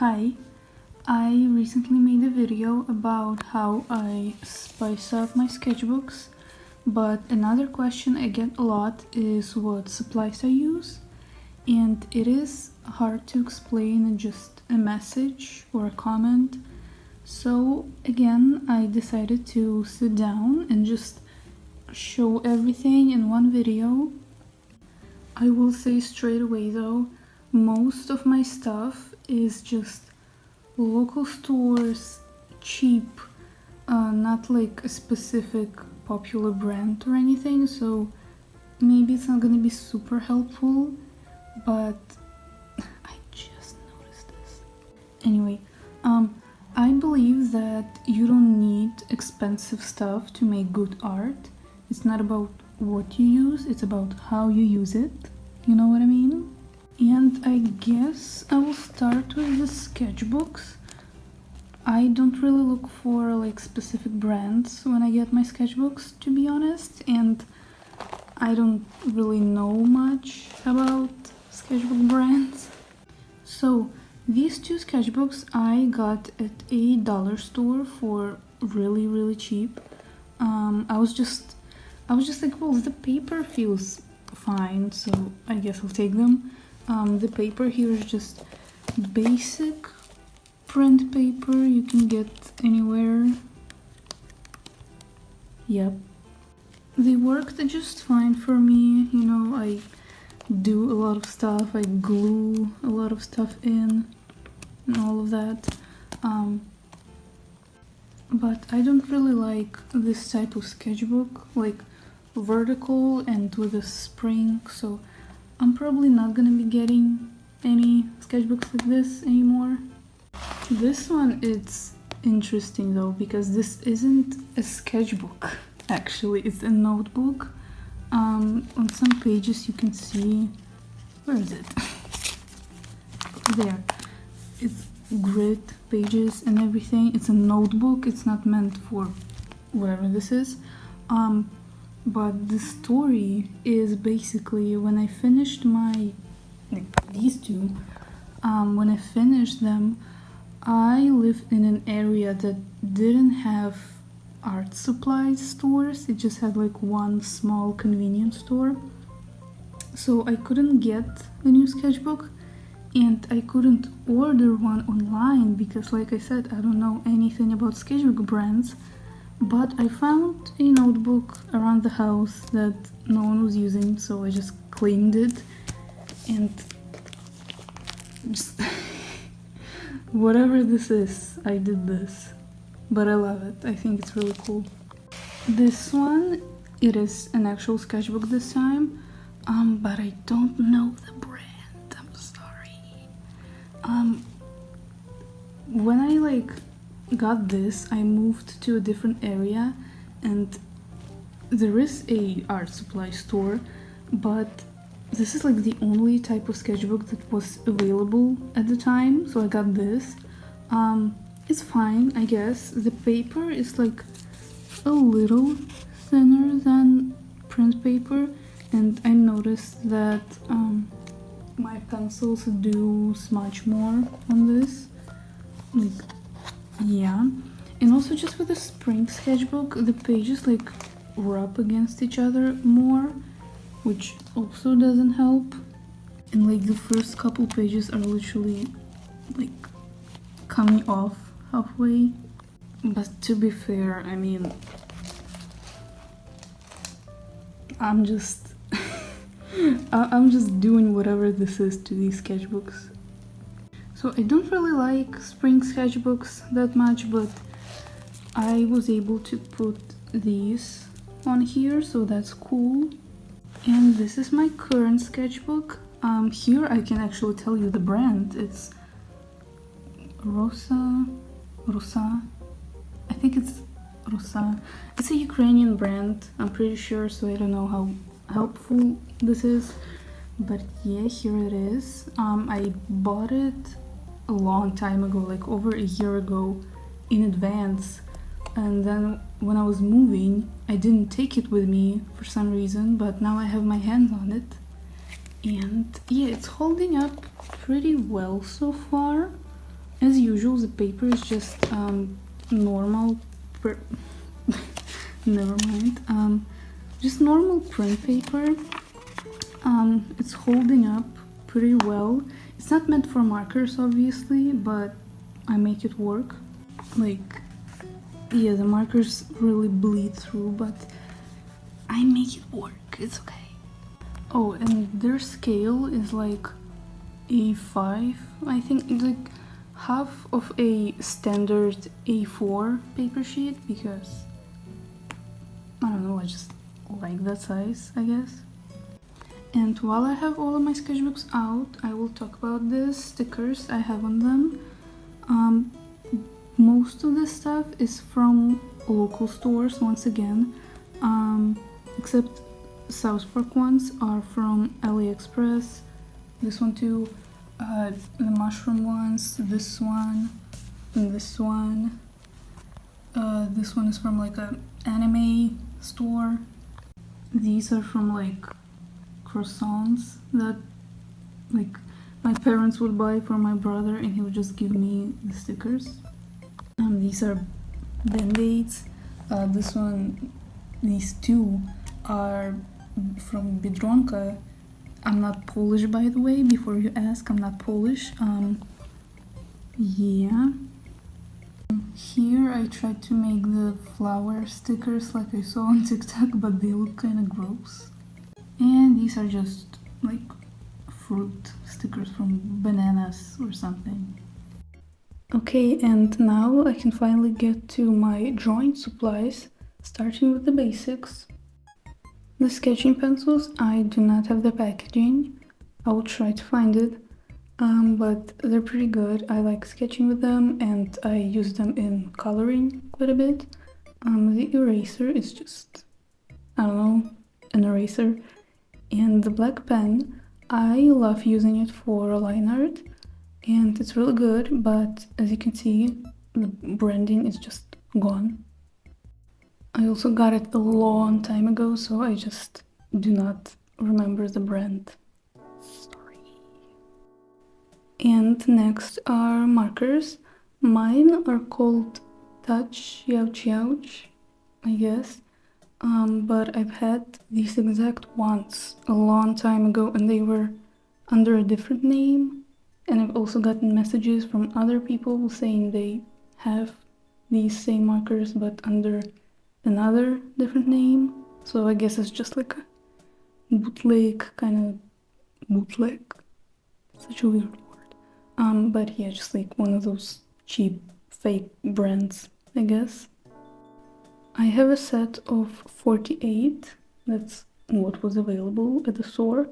Hi, I recently made a video about how I spice up my sketchbooks, but another question I get a lot is what supplies I use, and it is hard to explain in just a message or a comment. So again, I decided to sit down and just show everything in one video. I will say straight away though, most of my stuff is just local stores, cheap, not like a specific popular brand or anything, so maybe it's not gonna be super helpful, but I just noticed this. Anyway, I believe that you don't need expensive stuff to make good art. It's not about what you use, it's about how you use it. You know what I mean? And I guess I will start with the sketchbooks. I don't really look for like specific brands when I get my sketchbooks, to be honest, and I don't really know much about sketchbook brands. So these two sketchbooks I got at a dollar store for really cheap. I was just like, well, the paper feels fine, so I guess I'll take them. The paper here is just basic print paper you can get anywhere. Yep. They worked just fine for me, you know, I do a lot of stuff, I glue a lot of stuff in and all of that. But I don't really like this type of sketchbook, like vertical and with a spring, so I'm probably not gonna be getting any sketchbooks like this anymore. This one, it's interesting though, because this isn't a sketchbook, actually, it's a notebook. On some pages you can see, where is it? There. It's grid pages and everything. It's a notebook, it's not meant for whatever this is. But the story is basically when I finished these two, when I finished them, I lived in an area that didn't have art supply stores. It just had like one small convenience store. So I couldn't get the new sketchbook and I couldn't order one online because, like I said, I don't know anything about sketchbook brands. But I found a notebook around the house that no one was using, so I just cleaned it and just whatever this is, I did this. But I love it, I think it's really cool. This one, it is an actual sketchbook this time, but I don't know the brand, I'm sorry. When I got this, I moved to a different area and there is a art supply store, but this is like the only type of sketchbook that was available at the time, so I got this. It's fine, I guess. The paper is like a little thinner than print paper, and I noticed that my pencils do smudge more on this. Yeah, and also just with the spring sketchbook, the pages like rub against each other more, which also doesn't help. And like the first couple pages are literally like coming off halfway. But to be fair, I mean, I'm just I'm just doing whatever this is to these sketchbooks. So I don't really like spring sketchbooks that much, but I was able to put these on here, so that's cool. And this is my current sketchbook. Here I can actually tell you the brand. It's Rosa, I think it's Rosa. It's a Ukrainian brand, I'm pretty sure, so I don't know how helpful this is. But yeah, here it is. I bought it a long time ago, like over a year ago in advance, and then when I was moving I didn't take it with me for some reason, but now I have my hands on it and yeah, it's holding up pretty well so far. As usual, the paper is just normal never mind, just normal print paper. It's holding up pretty well. It's not meant for markers, obviously, but I make it work. Like, yeah, the markers really bleed through, but I make it work. It's okay. Oh, and their scale is like A5, I think. It's like half of a standard A4 paper sheet, because I don't know, I just like that size, I guess. And while I have all of my sketchbooks out, I will talk about the stickers I have on them. Most of this stuff is from local stores, once again, except South Park ones are from AliExpress. This one too, the mushroom ones, this one, and this one. This one is from like an anime store. These are from like croissants that like my parents would buy for my brother, and he would just give me the stickers. These are band-aids. These two are from Biedronka. I'm not Polish, by the way, before you ask, I'm not Polish. Yeah. Here I tried to make the flower stickers like I saw on TikTok, but they look kind of gross. And these are just like fruit stickers from bananas or something. Okay, and now I can finally get to my drawing supplies, starting with the basics. The sketching pencils, I do not have the packaging. I will try to find it, but they're pretty good. I like sketching with them, and I use them in coloring quite a bit. The eraser is just, I don't know, an eraser. And the black pen, I love using it for line art, and it's really good, but as you can see, the branding is just gone. I also got it a long time ago, so I just do not remember the brand. Sorry. And next are markers. Mine are called Touch Youch Youch, I guess. But I've had these exact ones a long time ago, and they were under a different name. And I've also gotten messages from other people saying they have these same markers but under another different name. So I guess it's just like a bootleg, such a weird word. But yeah, just like one of those cheap fake brands, I guess. I have a set of 48, that's what was available at the store.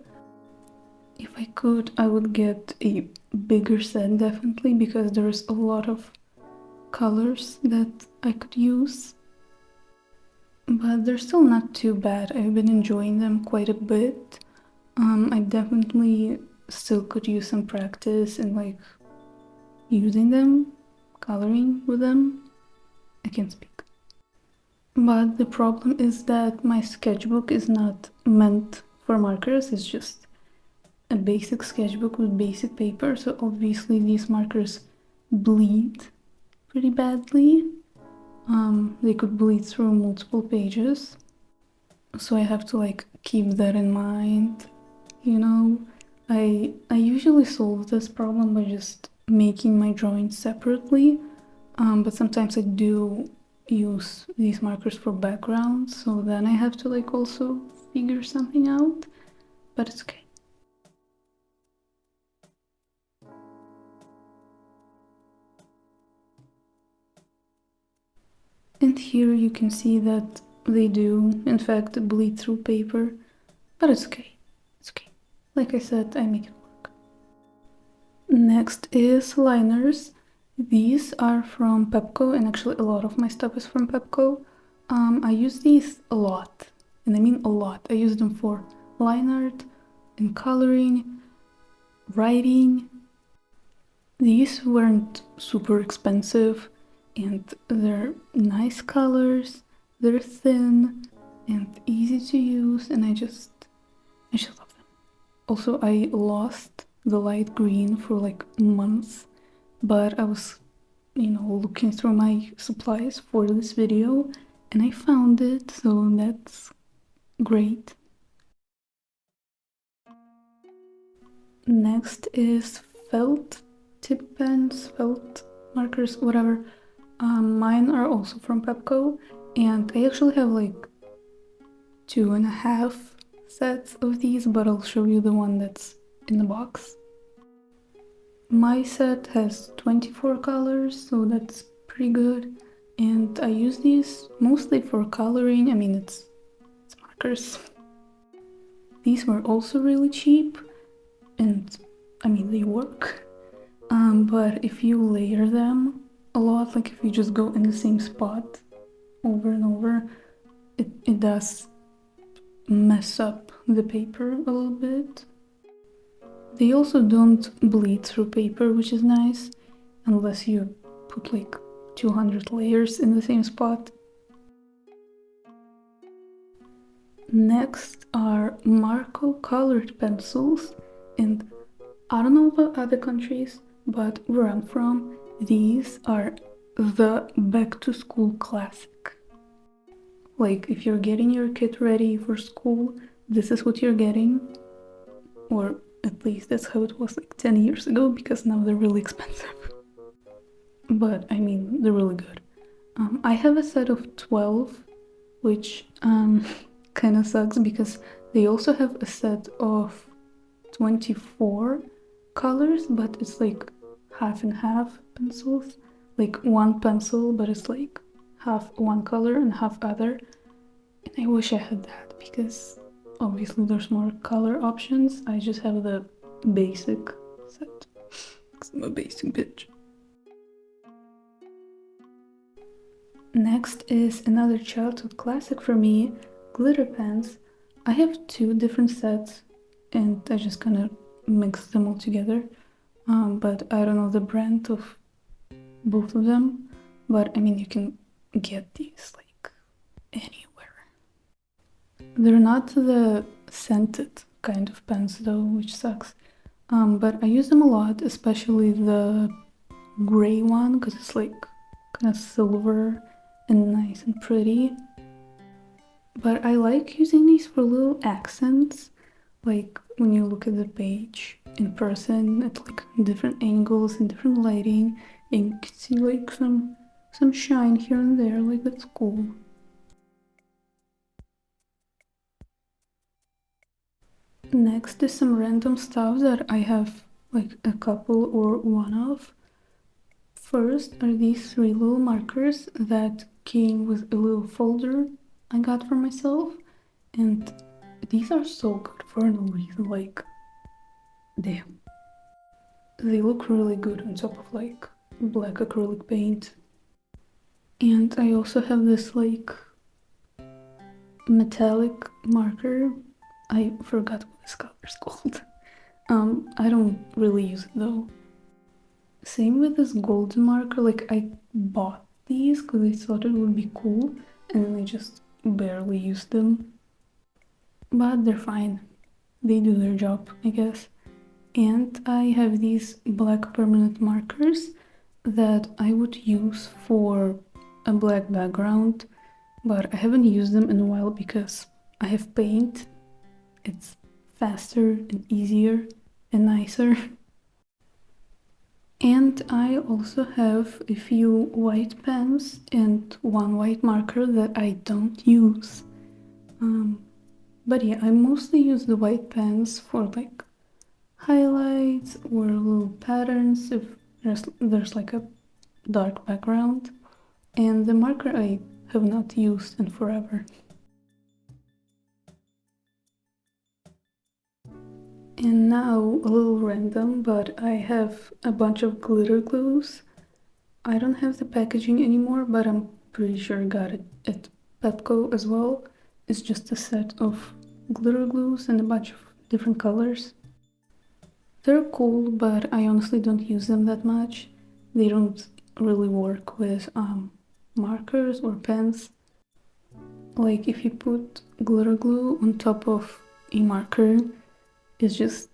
If I could, I would get a bigger set, definitely, because there's a lot of colors that I could use. But they're still not too bad. I've been enjoying them quite a bit. I definitely still could use some practice in like using them, coloring with them. I can't speak. But the problem is that my sketchbook is not meant for markers, it's just a basic sketchbook with basic paper, so obviously these markers bleed pretty badly. They could bleed through multiple pages, so I have to like keep that in mind, you know. I usually solve this problem by just making my drawings separately, but sometimes I do use these markers for backgrounds, so then I have to like also figure something out, but it's okay. And here you can see that they do, in fact, bleed through paper, but it's okay. It's okay. Like I said, I make it work. Next is liners. These are from Pepco, and actually a lot of my stuff is from Pepco. I use these a lot, and I mean a lot. I use them for line art and coloring, writing. These weren't super expensive, and they're nice colors, they're thin and easy to use, and I just love them. Also, I lost the light green for like months, but I was, looking through my supplies for this video and I found it, so that's great. Next is felt tip pens, felt markers, whatever. Mine are also from Pepco, and I actually have like 2.5 sets of these, but I'll show you the one that's in the box. My set has 24 colors, so that's pretty good, and I use these mostly for coloring. I mean, it's markers. These were also really cheap, and I mean, they work. But if you layer them a lot, like if you just go in the same spot over and over, it does mess up the paper a little bit. They also don't bleed through paper, which is nice, unless you put like 200 layers in the same spot. Next are Marco colored pencils, and I don't know about other countries, but where I'm from, these are the back-to-school classic. Like, if you're getting your kid ready for school, this is what you're getting. Or at least that's how it was like 10 years ago, because now they're really expensive. But, I mean, they're really good. I have a set of 12, which kind of sucks because they also have a set of 24 colors, but it's like half and half pencils. Like one pencil, but it's like half one color and half other. And I wish I had that because obviously there's more color options. I just have the basic set. 'Cause I'm a basic bitch. Next is another childhood classic for me, glitter pens. I have 2 different sets and I just kind of mix them all together. But I don't know the brand of both of them. But I mean, you can get these like anywhere. They're not the scented kind of pens though, which sucks. But I use them a lot, especially the gray one, because it's like kind of silver and nice and pretty. But I like using these for little accents, like when you look at the page in person at like different angles and different lighting, and you can see like some shine here and there, like that's cool. Next is some random stuff that I have like a couple or one of. First are these 3 little markers that came with a little folder I got for myself, and these are so good for no reason, like, damn. They look really good on top of like black acrylic paint. And I also have this like metallic marker. I forgot what this color is called. I don't really use it though. Same with this golden marker, like I bought these because I thought it would be cool and then I just barely used them. But they're fine. They do their job, I guess. And I have these black permanent markers that I would use for a black background, but I haven't used them in a while because I have paint. It's faster and easier and nicer. And I also have a few white pens and one white marker that I don't use. But yeah, I mostly use the white pens for like highlights or little patterns if there's like a dark background. And the marker I have not used in forever. And now a little random, but I have a bunch of glitter glues. I don't have the packaging anymore, but I'm pretty sure I got it at Pepco as well. It's just a set of glitter glues and a bunch of different colors. They're cool, but I honestly don't use them that much. They don't really work with markers or pens. Like if you put glitter glue on top of a marker, it just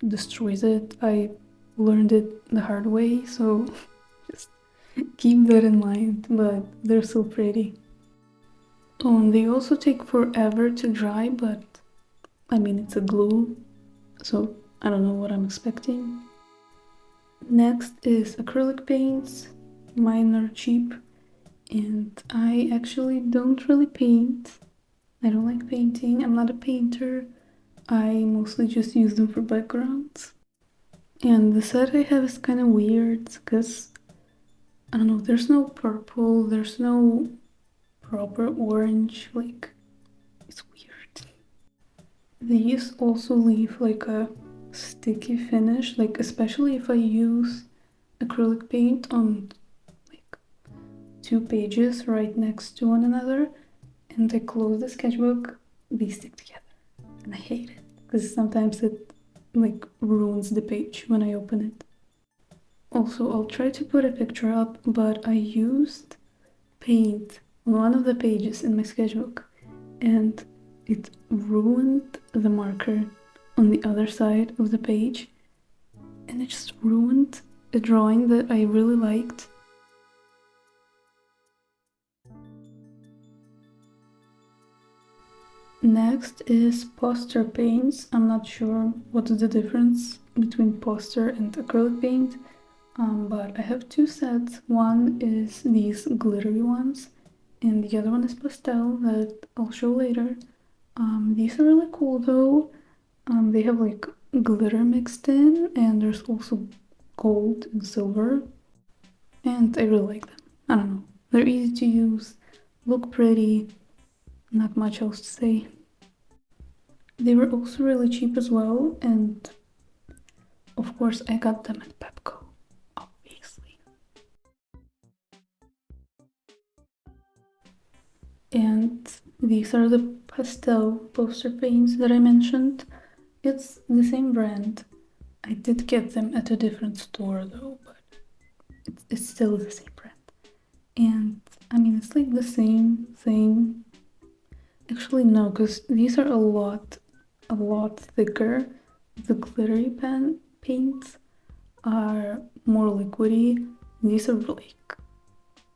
destroys it. I learned it the hard way, so just keep that in mind, but they're so pretty. Oh, and they also take forever to dry, but I mean, it's a glue, so I don't know what I'm expecting. Next is acrylic paints. Mine are cheap, and I actually don't really paint. I don't like painting, I'm not a painter. I mostly just use them for backgrounds. And the set I have is kind of weird, because, I don't know, there's no purple, there's no proper orange, like, it's weird. These also leave like a sticky finish, like especially if I use acrylic paint on like 2 pages right next to one another and I close the sketchbook, these stick together. And I hate it because sometimes it like ruins the page when I open it. Also, I'll try to put a picture up, but I used paint on one of the pages in my sketchbook and it ruined the marker on the other side of the page, and it just ruined a drawing that I really liked. Next is poster paints. I'm not sure what's the difference between poster and acrylic paint, but I have two sets. One is these glittery ones, and the other one is pastel that I'll show later. These are really cool though. They have like glitter mixed in, and there's also gold and silver, and I really like them. I don't know, they're easy to use, look pretty, not much else to say. They were also really cheap as well, and of course I got them at Pepco, obviously. And these are the pastel poster paints that I mentioned. It's the same brand. I did get them at a different store though, but it's still the same brand. And I mean, it's like the same thing. Actually, no, because these are a lot thicker. The glittery paints are more liquidy. These are like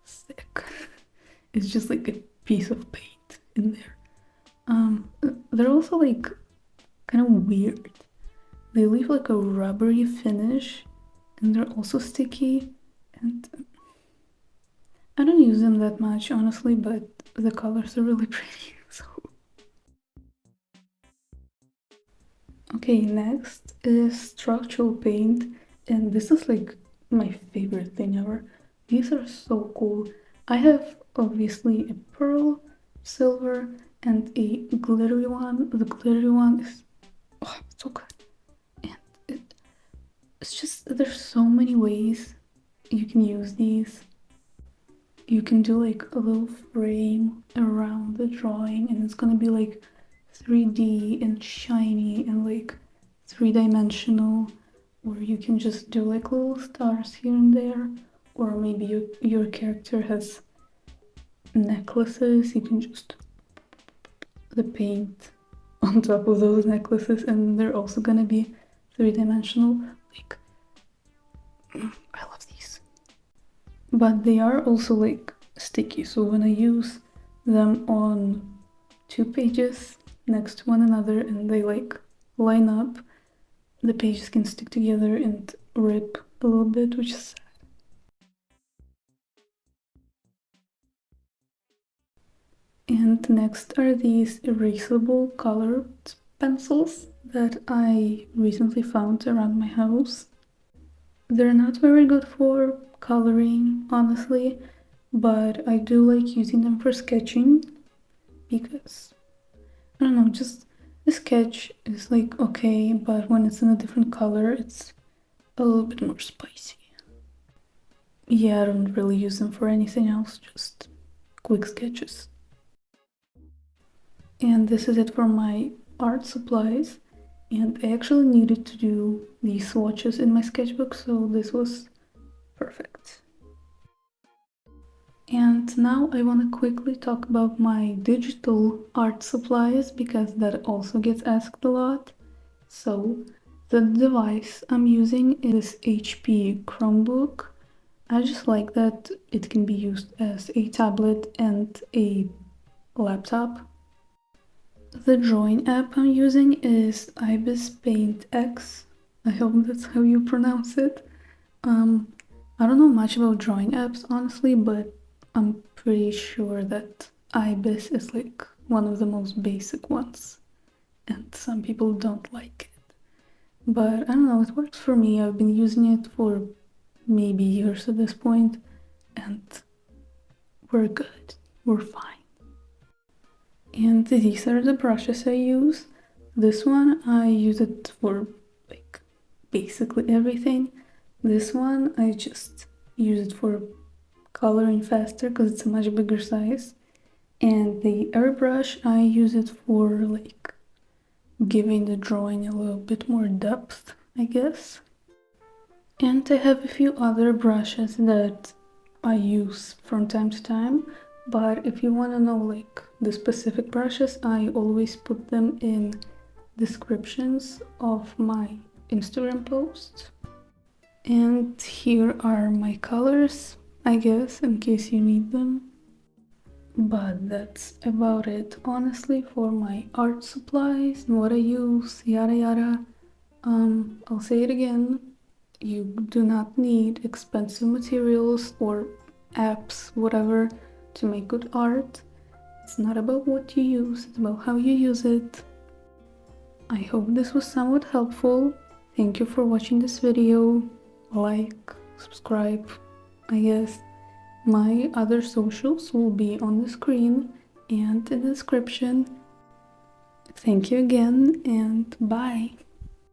thick. It's just like a piece of paint in there. They're also like kind of weird. They leave like a rubbery finish, and they're also sticky. And I don't use them that much, honestly, but the colors are really pretty. So okay, next is structural paint, and this is like my favorite thing ever. These are so cool. I have obviously a pearl, silver, and a glittery one. The glittery one is so good. And it's just, there's so many ways you can use these. You can do like a little frame around the drawing, and it's gonna be like 3D and shiny and like 3-dimensional, or you can just do like little stars here and there, or maybe your character has necklaces, you can just the paint on top of those necklaces and they're also gonna be 3-dimensional. Like, I love these. But they are also like sticky, so when I use them on 2 pages next to one another and they like line up, the pages can stick together and rip a little bit, which is sad. And next are these erasable colored pencils that I recently found around my house. They're not very good for coloring, honestly, but I do like using them for sketching because, I don't know, just the sketch is like okay, but when it's in a different color, it's a little bit more spicy. Yeah, I don't really use them for anything else, just quick sketches. And this is it for my art supplies. And I actually needed to do these swatches in my sketchbook, so this was perfect. And now I want to quickly talk about my digital art supplies because that also gets asked a lot. So The device I'm using is HP Chromebook. I just like that it can be used as a tablet and a laptop. The drawing app I'm using is Ibis Paint X. I hope that's how you pronounce it. I don't know much about drawing apps honestly, but I'm pretty sure that Ibis is like one of the most basic ones, and some people don't like it. But I don't know, it works for me. I've been using it for maybe years at this point, and we're good. We're fine. And these are the brushes I use. This one, I use it for like basically everything. This one, I just use it for coloring faster because it's a much bigger size. And the airbrush, I use it for like giving the drawing a little bit more depth, I guess. And I have a few other brushes that I use from time to time, but if you want to know like the specific brushes, I always put them in descriptions of my Instagram posts. And here are my colors, I guess, in case you need them. But that's about it, honestly, for my art supplies and what I use, yada yada. I'll say it again. You do not need expensive materials or apps, whatever, to make good art. It's not about what you use, it's about how you use it. I hope this was somewhat helpful. Thank you for watching this video. Like, subscribe, I guess. My other socials will be on the screen and in the description. Thank you again, and bye!